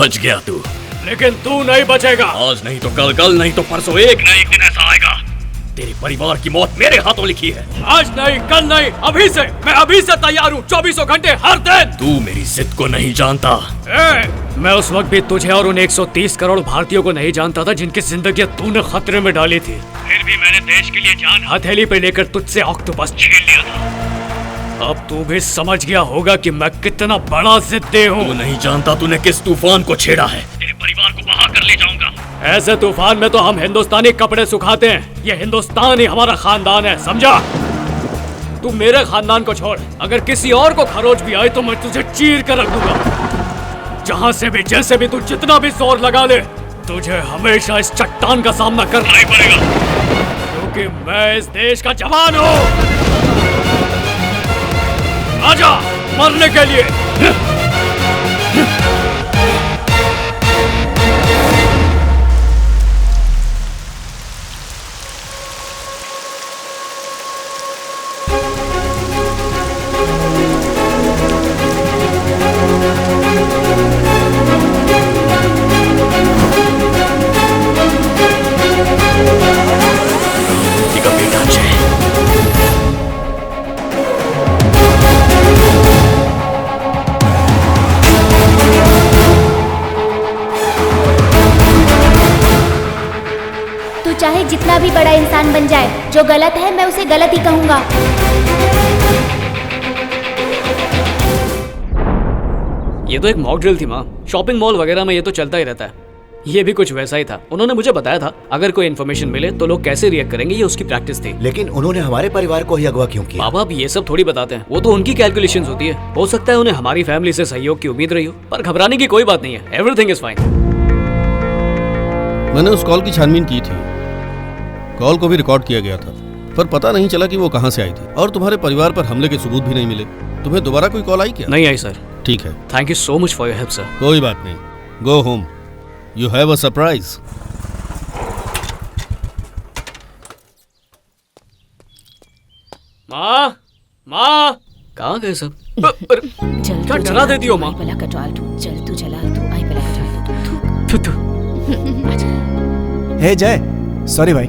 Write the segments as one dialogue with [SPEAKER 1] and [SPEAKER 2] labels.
[SPEAKER 1] बच गया तू,
[SPEAKER 2] लेकिन तू नहीं बचेगा।
[SPEAKER 1] आज नहीं तो कल, कल नहीं तो परसों, एक न एक दिन ऐसा आएगा। तेरे परिवार की मौत मेरे हाथों लिखी है।
[SPEAKER 2] आज नहीं, कल नहीं, अभी से। मैं अभी से तैयार हूँ, 24 घंटे हर दिन।
[SPEAKER 1] तू मेरी जिद को नहीं जानता।
[SPEAKER 2] मैं उस वक्त भी तुझे और उन 130 करोड़ भारतीयों को नहीं जानता था जिनकी जिंदगी तूने खतरे में डाली थी। फिर भी मैंने देश के लिए जान हथेली पे लेकर तुझसे ऑक्टोपस छीन लिया था। अब तू भी समझ गया होगा कि मैं कितना बड़ा जिद्दी हूँ।
[SPEAKER 1] तू नहीं जानता तूने किस तूफान को छेड़ा है। तेरे परिवार को बहा कर ले जाऊंगा।
[SPEAKER 2] ऐसे तूफान में तो हम हिंदुस्तानी कपड़े सुखाते हैं। ये हिंदुस्तान ही हमारा खानदान है, समझा? तू मेरे खानदान को छोड़, अगर किसी और को खरोच भी आई तो मैं तुझे चीर कर रख दूंगा। जहाँ से भी, जैसे भी, तू जितना भी जोर लगा ले, तुझे हमेशा इस चट्टान का सामना करना ही पड़ेगा, क्योंकि मैं इस देश का जवान हूँ। आजा मरने के लिए।
[SPEAKER 3] चाहे जितना भी बड़ा इंसान बन जाए, जो गलत है मैं उसे गलत ही कहूंगा।
[SPEAKER 2] ये तो एक मॉक ड्रिल थी माँ। शॉपिंग मॉल वगैरह में ये तो चलता ही रहता है। ये भी कुछ वैसा ही था। उन्होंने मुझे बताया था अगर कोई इन्फॉर्मेशन मिले तो लोग कैसे रिएक्ट करेंगे, ये उसकी प्रैक्टिस थी।
[SPEAKER 4] लेकिन उन्होंने हमारे परिवार को ही अगवा क्यों किया?
[SPEAKER 2] बाबा अब ये सब थोड़ी बताते हैं, वो तो उनकी कैलकुलेशंस होती है। हो सकता है उन्हें हमारी फैमिली से सहयोग की उम्मीद रही हो, पर घबराने की कोई बात नहीं है। Everything is fine.
[SPEAKER 5] मैंने उस कॉल की छानबीन की थी। कॉल को भी रिकॉर्ड किया गया था, पर पता नहीं चला कि वो कहां से आई थी। और तुम्हारे परिवार पर हमले के सबूत भी नहीं मिले। तुम्हें दोबारा कोई कॉल आई क्या?
[SPEAKER 2] नहीं आई सर।
[SPEAKER 5] ठीक है,
[SPEAKER 2] thank you so much for your help sir.
[SPEAKER 5] कोई बात नहीं, go home, you have a surprise.
[SPEAKER 2] माँ, माँ, कहाँ गए सब? क्या डरा देती हो माँ?
[SPEAKER 6] हे जय, सॉरी भाई,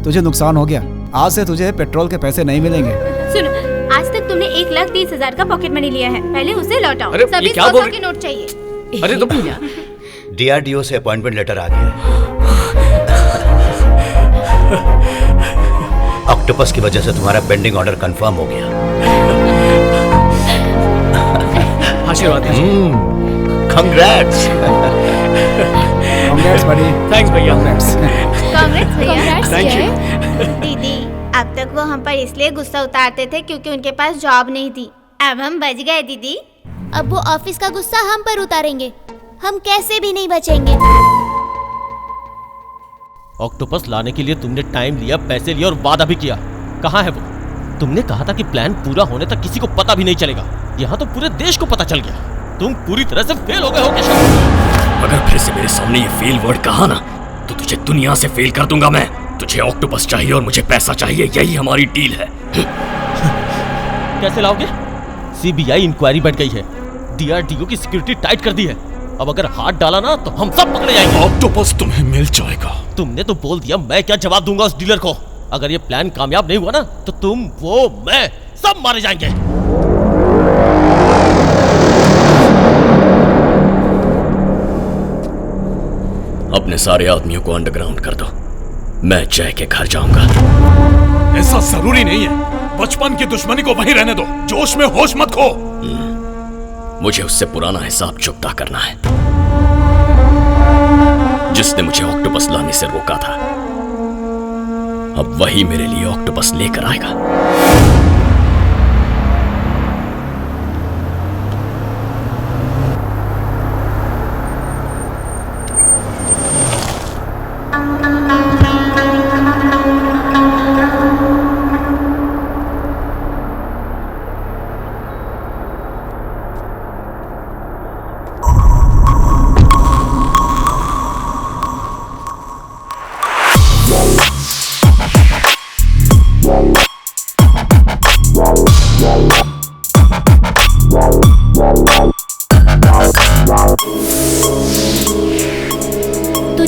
[SPEAKER 6] तुझे नुकसान हो गया। आज से तुझे पेट्रोल के पैसे नहीं मिलेंगे।
[SPEAKER 3] सुनो, आज तक तुमने 1,30,000 का पॉकेट मनी लिया है, पहले उसे लौटाओ।
[SPEAKER 2] अरे,
[SPEAKER 3] सभी
[SPEAKER 2] ये क्या
[SPEAKER 3] 100 के नोट चाहिए।
[SPEAKER 2] अरे तुम
[SPEAKER 4] DRDO से अपॉइंटमेंट लेटर आ गया। ऑक्टोपस की वजह से तुम्हारा पेंडिंग ऑर्डर कंफर्म हो गया।
[SPEAKER 2] आशीर्वाद दीजिए।
[SPEAKER 4] कांग्रेट्स।
[SPEAKER 6] Congrats buddy।
[SPEAKER 2] थैंक्स भैया।
[SPEAKER 3] कांग्रेट्स भैया।
[SPEAKER 2] Thank you.
[SPEAKER 3] दीदी, अब तक वो हम पर इसलिए गुस्सा उतारते थे क्योंकि उनके पास जॉब नहीं थी। अब हम बच गए दीदी। अब वो ऑफिस का गुस्सा हम पर उतारेंगे। हम कैसे भी नहीं बचेंगे।
[SPEAKER 7] ऑक्टोपस लाने के लिए तुमने टाइम लिया, पैसे लिए और वादा भी किया। कहाँ है वो? तुमने कहा था कि प्लान पूरा होने तक किसी को पता भी नहीं चलेगा। यहाँ तो पूरे देश को पता चल गया। तुम पूरी तरह से फेल हो गए हो केशव।
[SPEAKER 1] अगर फिर से मेरे सामने ये फेल वर्ड कहा ना, तो तुझे दुनिया से फेल कर दूंगा मैं। तुझे ऑक्टोपस चाहिए और मुझे पैसा चाहिए, यही हमारी डील है।
[SPEAKER 7] कैसे लाओगे? CBI इंक्वायरी बैठ गई है। DRDO की सिक्योरिटी टाइट कर दी है। अब अगर हाथ डाला ना तो हम सब पकड़े जाएंगे।
[SPEAKER 1] ऑक्टोपस तुम्हें मिल जाएगा।
[SPEAKER 7] तुमने तो बोल दिया, मैं क्या जवाब दूंगा उस डीलर को? अगर ये प्लान कामयाब नहीं हुआ ना तो तुम, वो, मैं सब मारे जाएंगे।
[SPEAKER 1] अपने सारे आदमियों को अंडरग्राउंड कर दो। मैं जय के घर जाऊंगा।
[SPEAKER 8] ऐसा जरूरी नहीं है। बचपन की दुश्मनी को वहीं रहने दो। जोश में होश मत खो।
[SPEAKER 1] मुझे उससे पुराना हिसाब चुकता करना है, जिसने मुझे ऑक्टोपस लाने से रोका था। अब वही मेरे लिए ऑक्टोपस लेकर आएगा।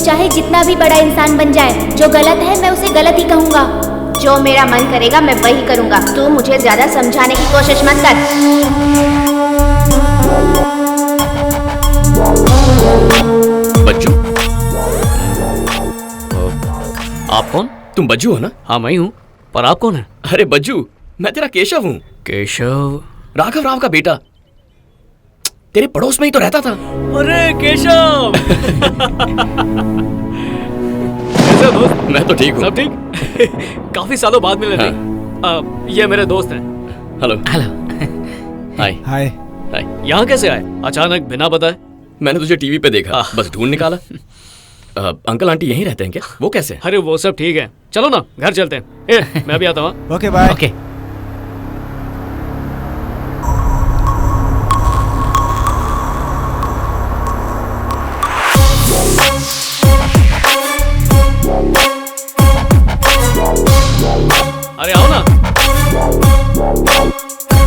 [SPEAKER 3] चाहे जितना भी बड़ा इंसान बन जाए, जो गलत है मैं उसे गलत ही कहूँगा। जो मेरा मन करेगा मैं वही करूँगा। तू मुझे ज्यादा समझाने की कोशिश मत कर।
[SPEAKER 1] बज्जू, आप कौन? तुम बज्जू हो ना?
[SPEAKER 2] हाँ मैं ही हूँ, पर आप कौन है?
[SPEAKER 1] अरे बज्जू, मैं तेरा केशव हूँ।
[SPEAKER 2] केशव?
[SPEAKER 1] राघव राव का बेटा, तेरे पड़ोस में ही तो रहता था।
[SPEAKER 2] अरे केशव! कैसे हो दोस्त?
[SPEAKER 1] मैं तो ठीक हूँ।
[SPEAKER 2] सब ठीक? काफी सालों बाद मिले थे। ये मेरे दोस्त हैं।
[SPEAKER 1] हेलो।
[SPEAKER 2] हेलो।
[SPEAKER 1] हाय।
[SPEAKER 6] हाय।
[SPEAKER 1] हाय।
[SPEAKER 2] यहाँ कैसे आए अचानक बिना बताए?
[SPEAKER 1] मैंने तुझे टीवी पे देखा, बस ढूंढ निकाला। अंकल आंटी यहीं रहते हैं क्या? वो कैसे?
[SPEAKER 2] अरे वो सब ठीक है, चलो ना घर चलते हैं। मैं भी आता हूँ।
[SPEAKER 6] Okay bye.
[SPEAKER 2] ओके। अरे आओ ना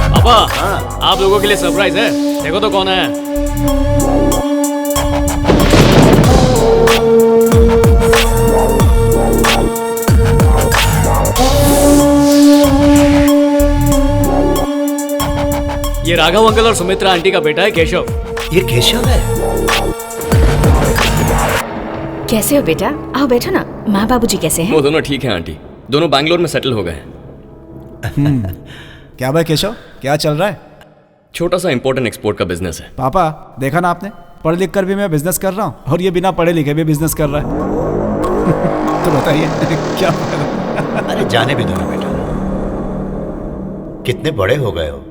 [SPEAKER 2] पापा। आप लोगों के लिए सरप्राइज है, देखो तो कौन है। ये राघव अंकल और सुमित्रा आंटी का बेटा है केशव।
[SPEAKER 4] ये केशव है?
[SPEAKER 9] कैसे हो बेटा? आओ बैठो ना। माँ बाबूजी कैसे हैं?
[SPEAKER 1] वो दोनों ठीक हैं आंटी, दोनों बैंगलोर में सेटल हो गए हैं।
[SPEAKER 6] क्या भाई केशव, क्या चल रहा है?
[SPEAKER 1] छोटा सा इंपोर्ट एंड एक्सपोर्ट का बिजनेस है।
[SPEAKER 6] पापा देखा ना आपने, पढ़ लिख कर भी मैं बिजनेस कर रहा हूँ और ये बिना पढ़े लिखे भी बिजनेस कर रहा है। तो बताइए क्या?
[SPEAKER 4] अरे जाने भी दो ना बेटा, कितने बड़े हो गए हो,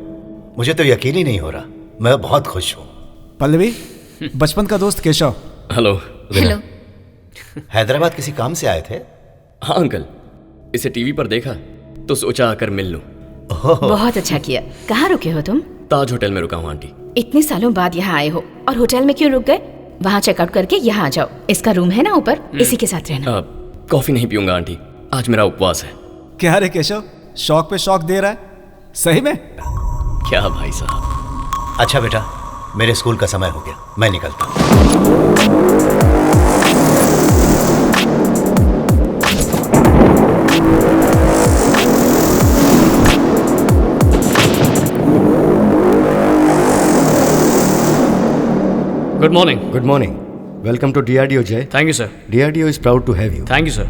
[SPEAKER 4] मुझे तो यकीन ही नहीं हो रहा। मैं बहुत खुश हूँ।
[SPEAKER 6] पल्लवी, बचपन का दोस्त केशव।
[SPEAKER 1] हेलो।
[SPEAKER 3] हेलो।
[SPEAKER 4] हैदराबाद किसी काम से आए थे?
[SPEAKER 1] हाँ अंकल, इसे टीवी पर देखा तो सोचा आकर मिल लूं।
[SPEAKER 9] बहुत अच्छा किया। कहाँ रुके हो तुम?
[SPEAKER 1] ताज होटल में रुका हूँ आंटी।
[SPEAKER 9] इतने सालों बाद यहाँ आए हो और होटल में क्यों रुक गए? वहाँ चेकआउट करके यहाँ आ जाओ। इसका रूम है ना ऊपर, इसी के साथ रहना।
[SPEAKER 1] कॉफी नहीं पीऊंगा आंटी, आज मेरा उपवास है।
[SPEAKER 6] क्या रे केशव, शौक पे शौक दे रहा है सही में?
[SPEAKER 1] क्या भाई साहब।
[SPEAKER 4] अच्छा बेटा, मेरे स्कूल का समय हो गया, मैं निकलता हूँ।
[SPEAKER 2] Good morning.
[SPEAKER 10] Good morning. Welcome to DRDO, Jay.
[SPEAKER 2] Thank you sir.
[SPEAKER 10] DRDO is proud to have you.
[SPEAKER 2] Thank you sir.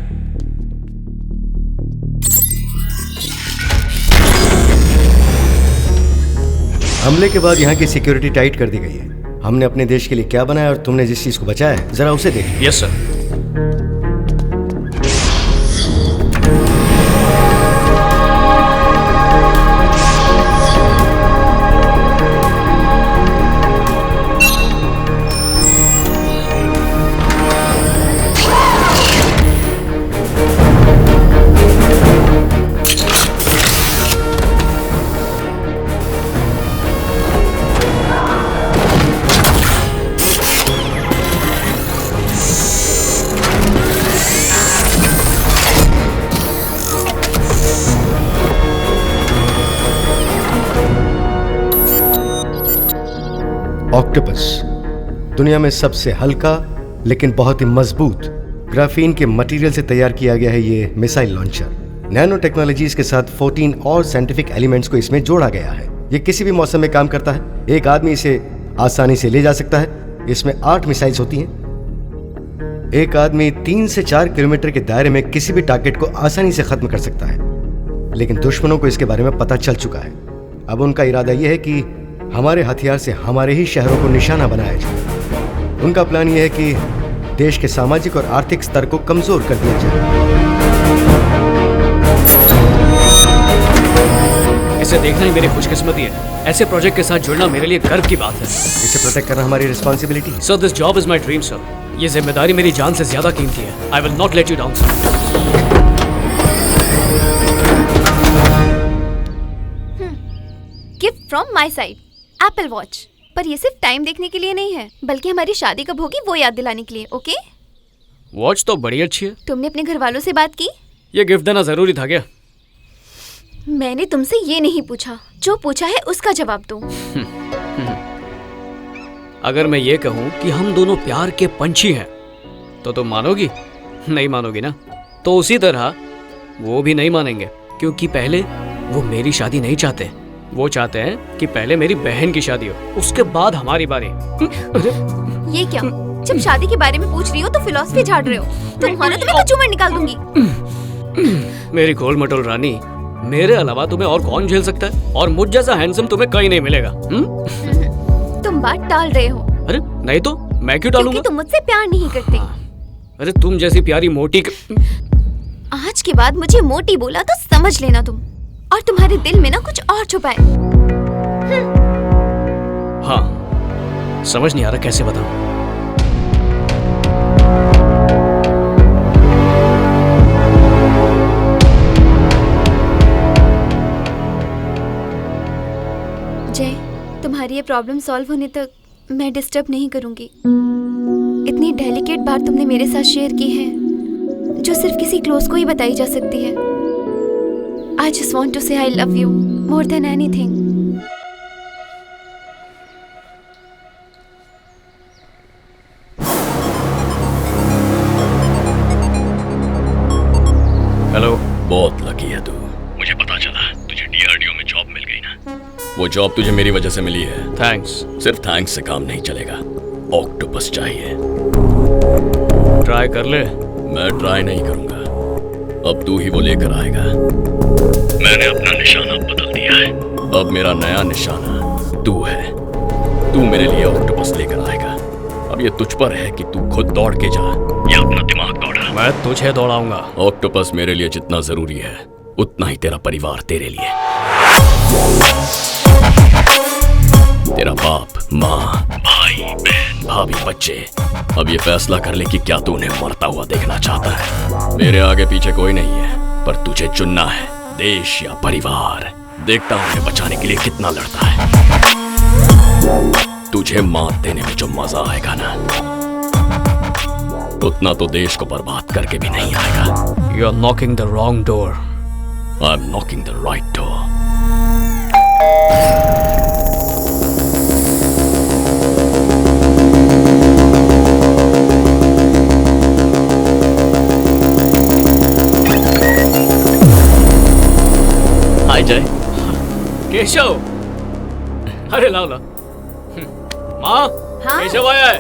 [SPEAKER 10] हमले के बाद यहाँ की सिक्योरिटी टाइट कर दी गई है। हमने अपने देश के लिए क्या बनाया और तुमने जिस चीज को बचाया है, जरा उसे देख।
[SPEAKER 2] Yes sir.
[SPEAKER 10] ऑक्टोपस दुनिया में सबसे हल्का लेकिन बहुत ही मजबूत ग्राफीन के मटेरियल से तैयार किया गया है ये मिसाइल लॉन्चर। नैनो टेक्नोलॉजीज के साथ 14 और साइंटिफिक एलिमेंट्स को इसमें जोड़ा गया है। ये किसी भी मौसम में काम करता है। एक आदमी इसे आसानी से ले जा सकता है। इसमें 8 मिसाइल्स होती हैं। एक आदमी 3 से 4 किलोमीटर के दायरे में किसी भी टारगेट को आसानी से खत्म कर सकता है। लेकिन दुश्मनों को इसके बारे में पता चल चुका है। अब उनका इरादा यह है कि हमारे हथियार से हमारे ही शहरों को निशाना बनाया जाए। उनका प्लान यह है कि देश के सामाजिक और आर्थिक स्तर को कमजोर कर दिया जाए।
[SPEAKER 2] इसे देखना ही मेरी खुशकिस्मती है। ऐसे प्रोजेक्ट के साथ जुड़ना मेरे लिए गर्व की बात है।
[SPEAKER 10] इसे प्रोटेक्ट करना हमारी रिस्पॉन्सिबिलिटी है।
[SPEAKER 2] Sir, this job is my dream sir. ये जिम्मेदारी मेरी जान से ज्यादा कीमती है। I will not let you down sir.
[SPEAKER 3] Gift from my side, Apple watch. पर ये सिर्फ टाइम देखने के लिए नहीं है, बल्कि हमारी शादी कब होगी वो याद दिलाने के लिए। ओके?
[SPEAKER 2] वॉच तो बड़ी अच्छी है।
[SPEAKER 3] तुमने अपने घर वालों से बात की?
[SPEAKER 2] ये गिफ्ट देना जरूरी था क्या?
[SPEAKER 3] मैंने तुमसे ये नहीं पूछा, जो पूछा है उसका जवाब दो।
[SPEAKER 2] अगर मैं ये कहूं कि हम दोनों प्यार के पंछी हैं, तो तुम मानोगी? नहीं मानोगी ना? तो उसी तरह वो भी नहीं मानेंगे, क्योंकि पहले वो मेरी शादी नहीं चाहते। वो चाहते हैं कि पहले मेरी बहन की शादी हो, उसके बाद हमारी बारी। अरे
[SPEAKER 3] ये क्या? जब शादी के बारे में पूछ रही हो तो फिलॉसफी झाड़ रहे हो। तुम हो ना तो मैं कचूमर निकाल दूंगी।
[SPEAKER 2] मेरी गोल मटोल रानी, मेरे अलावा तुम्हें और कौन झेल सकता है? और मुझ जैसा हैंडसम तुम्हें कहीं नहीं मिलेगा।
[SPEAKER 3] तुम बात टाल रहे हो।
[SPEAKER 2] अरे नहीं तो मैं क्यों टालूंगा?
[SPEAKER 3] क्योंकि तुम मुझसे प्यार नहीं करते।
[SPEAKER 2] अरे तुम जैसी प्यारी मोटी
[SPEAKER 3] आज के बाद मुझे मोटी बोला तो समझ लेना तुम, और तुम्हारे दिल में ना कुछ और छुपा है।
[SPEAKER 2] हाँ, समझ नहीं आ रहा कैसे बताऊं।
[SPEAKER 3] जय, तुम्हारी ये प्रॉब्लम सॉल्व होने तक मैं डिस्टर्ब नहीं करूंगी। इतनी डेलिकेट बात तुमने मेरे साथ शेयर की है जो सिर्फ किसी क्लोज को ही बताई जा सकती है। I just want to say I love you more than anything.
[SPEAKER 2] Hello.
[SPEAKER 1] बहुत लकी है तू। मुझे पता चला तुझे डीआरडीओ में जॉब मिल गई ना। वो जॉब तुझे मेरी वजह से मिली है।
[SPEAKER 2] थैंक्स।
[SPEAKER 1] सिर्फ थैंक्स से काम नहीं चलेगा, ऑक्टोपस चाहिए।
[SPEAKER 2] ट्राई कर ले।
[SPEAKER 1] मैं ट्राई नहीं करूंगा, अब तू ही वो लेकर आएगा। मैंने अपना निशाना बदल दिया है, अब मेरा नया निशाना तू है। तू मेरे लिए ऑक्टोपस लेकर आएगा। अब ये तुझ पर है कि तू खुद दौड़ के जा या अपना दिमाग दौड़ा।
[SPEAKER 2] मैं तुझे दौड़ाऊंगा।
[SPEAKER 1] ऑक्टोपस मेरे लिए जितना जरूरी है उतना ही तेरा परिवार तेरे लिए। तेरा बाप, माँ, भाई, बहन, भाभी, बच्चे। अब ये फैसला कर ले कि क्या तू उन्हें मरता हुआ देखना चाहता है। मेरे आगे पीछे कोई नहीं है, पर तुझे चुनना है, देश या परिवार। देखता हूं उन्हें बचाने के लिए कितना लड़ता है। तुझे मात देने में जो मजा आएगा ना, उतना तो देश को बर्बाद करके भी नहीं आएगा।
[SPEAKER 2] You are knocking the wrong door.
[SPEAKER 1] I'm knocking the right door.
[SPEAKER 2] हाय जय। केशव, अरे लाओ लाओ। माँ,
[SPEAKER 3] हाँ?
[SPEAKER 2] केशव आया है।